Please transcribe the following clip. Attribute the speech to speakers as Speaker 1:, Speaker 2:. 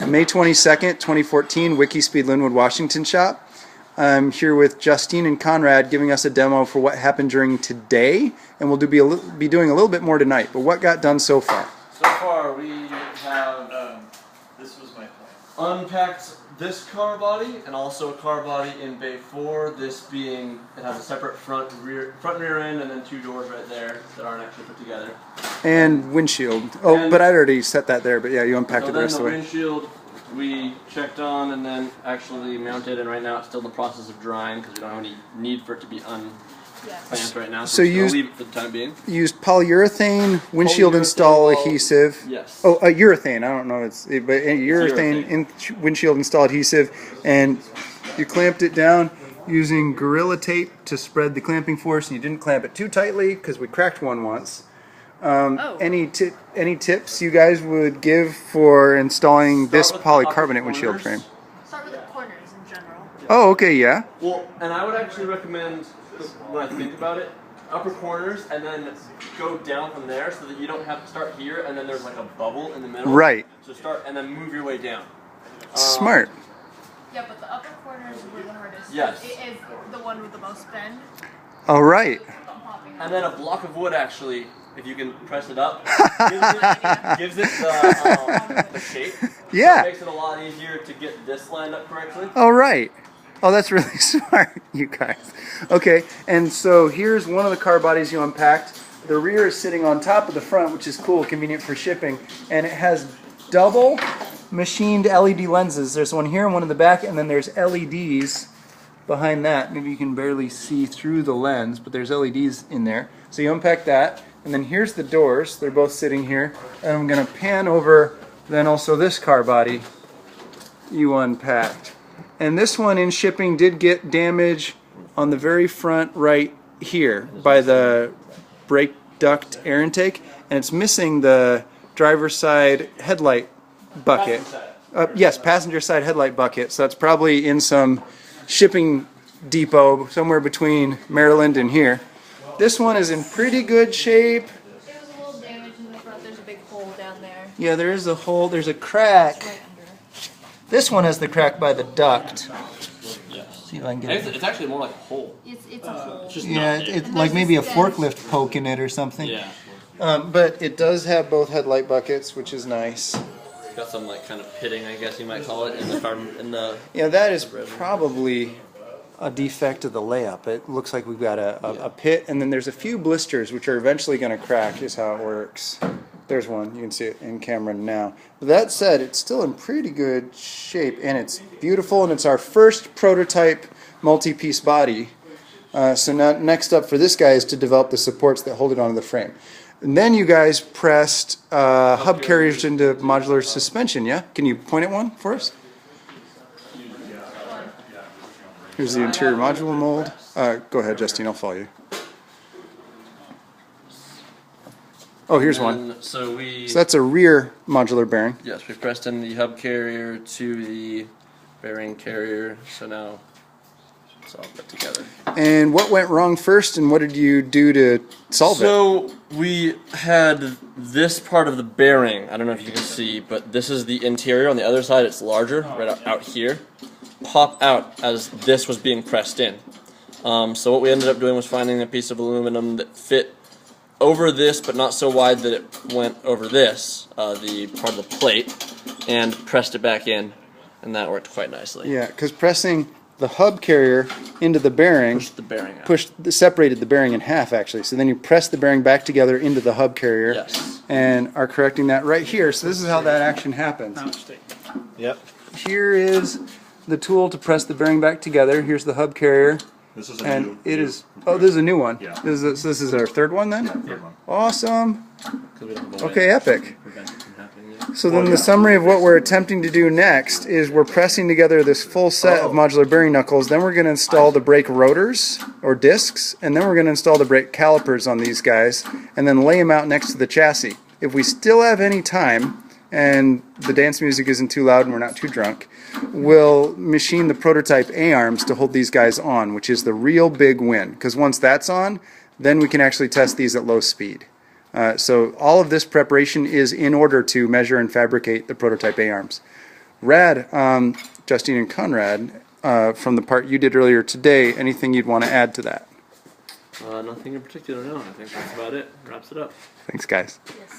Speaker 1: May 22nd, 2014, WIKISPEED Lynnwood, Washington shop. I'm here with Justine and Conrad giving us a demo for what happened during today, and we'll be doing a little bit more tonight. But what got done so far?
Speaker 2: So far we have,
Speaker 3: this was my plan.
Speaker 2: Unpacked this car body and also a car body in bay 4. This being, it has a separate front and rear end and then 2 doors right there that aren't actually put together.
Speaker 1: And windshield. Oh, and, but I'd already set that there, but yeah, you unpacked it the rest of the way.
Speaker 2: The windshield we checked on and then actually mounted, and right now it's still in the process of drying because we don't have any need for it to be unplanked right now. So we'll leave it for the time being.
Speaker 1: Used polyurethane windshield install adhesive.
Speaker 2: Yes.
Speaker 1: Oh, urethane. I don't know. But urethane windshield install adhesive, and you clamped it down using Gorilla Tape to spread the clamping force. And you didn't clamp it too tightly because we cracked one once. Any tips you guys would give for installing this polycarbonate windshield frame?
Speaker 4: Start with the corners in general.
Speaker 1: Oh, okay, yeah.
Speaker 2: Well, and I would actually recommend, when I think about it, upper corners and then go down from there so that you don't have to start here and then there's like a bubble in the middle.
Speaker 1: Right.
Speaker 2: So start and then move your way down.
Speaker 1: Smart.
Speaker 4: Yeah, but the upper corners were the hardest.
Speaker 2: Yes.
Speaker 4: It is the one with the most bend.
Speaker 1: All right.
Speaker 2: And then a block of wood actually, if you can press it up, gives it the shape.
Speaker 1: Yeah.
Speaker 2: So it makes it a lot easier to get this lined up correctly.
Speaker 1: All right. Oh, that's really smart, you guys. Okay, and so here's one of the car bodies you unpacked. The rear is sitting on top of the front, which is cool, convenient for shipping, and it has double machined LED lenses. There's one here and one in the back, and then there's LEDs behind that. Maybe you can barely see through the lens, but there's LEDs in there. So you unpack that. And then here's the doors. They're both sitting here. And I'm going to pan over then also this car body you unpacked. And this one in shipping did get damage on the very front right here by the brake duct air intake. And it's missing the driver's side headlight bucket. Yes, passenger side headlight bucket. So that's probably in some shipping depot somewhere between Maryland and here. This one is in pretty good shape.
Speaker 4: It was a little damaged in the front. There's a big hole down there.
Speaker 1: Yeah, there is a hole. There's a crack.
Speaker 4: Right under.
Speaker 1: This one has the crack by the duct.
Speaker 2: Yes.
Speaker 1: See if I can get it.
Speaker 2: It's actually more like a hole.
Speaker 4: It's a hole.
Speaker 2: It's just
Speaker 1: Yeah, it's like maybe a forklift poke in it or something.
Speaker 2: Yeah.
Speaker 1: But it does have both headlight buckets, which is nice.
Speaker 2: Got some like kind of pitting, I guess you might call it, in the car.
Speaker 1: Yeah, that is probably a defect of the layup. It looks like we've got a pit, and then there's a few blisters which are eventually going to crack, is how it works. There's one. You can see it in camera now. But that said, it's still in pretty good shape, and it's beautiful, and it's our first prototype multi-piece body. So now, next up for this guy is to develop the supports that hold it onto the frame. And then you guys pressed hub carriers into modular suspension, yeah? Can you point at one for us? Here's the interior module mold. Go ahead, Justine, I'll follow you. Oh, here's one.
Speaker 2: So
Speaker 1: that's a rear modular bearing.
Speaker 2: Yes, we pressed in the hub carrier to the bearing carrier, so now it's all put together.
Speaker 1: And what went wrong first, and what did you do to solve it?
Speaker 2: So we had this part of the bearing, I don't know if you can see, but this is the interior. On the other side it's larger, right out here. Pop out as this was being pressed in. So what we ended up doing was finding a piece of aluminum that fit over this, but not so wide that it went over this, the part of the plate, and pressed it back in, and that worked quite nicely.
Speaker 1: Yeah, because pressing the hub carrier into the bearing
Speaker 2: Pushed the bearing out.
Speaker 1: Separated the bearing in half, actually. So then you press the bearing back together into the hub carrier,
Speaker 2: yes,
Speaker 1: and are correcting that right here. So this is how that action happens.
Speaker 2: Yep.
Speaker 1: Here is the tool to press the bearing back together. Here's the hub carrier.
Speaker 3: This is
Speaker 1: Oh, this is a new one.
Speaker 3: Yeah.
Speaker 1: So this is our third one then?
Speaker 3: Yeah, third one.
Speaker 1: Awesome. Okay, epic. So then the summary of what we're attempting to do next is we're pressing together this full set of modular bearing knuckles. Then we're going to install the brake rotors or discs, and then we're going to install the brake calipers on these guys, and then lay them out next to the chassis. If we still have any time, and the dance music isn't too loud and we're not too drunk, we'll machine the prototype A-arms to hold these guys on, which is the real big win. Because once that's on, then we can actually test these at low speed. So all of this preparation is in order to measure and fabricate the prototype A-arms. Rad, Justine and Conrad, from the part you did earlier today, anything you'd want to add to that?
Speaker 2: Nothing in particular, no. I think that's about it. Wraps it up.
Speaker 1: Thanks, guys.
Speaker 4: Yes.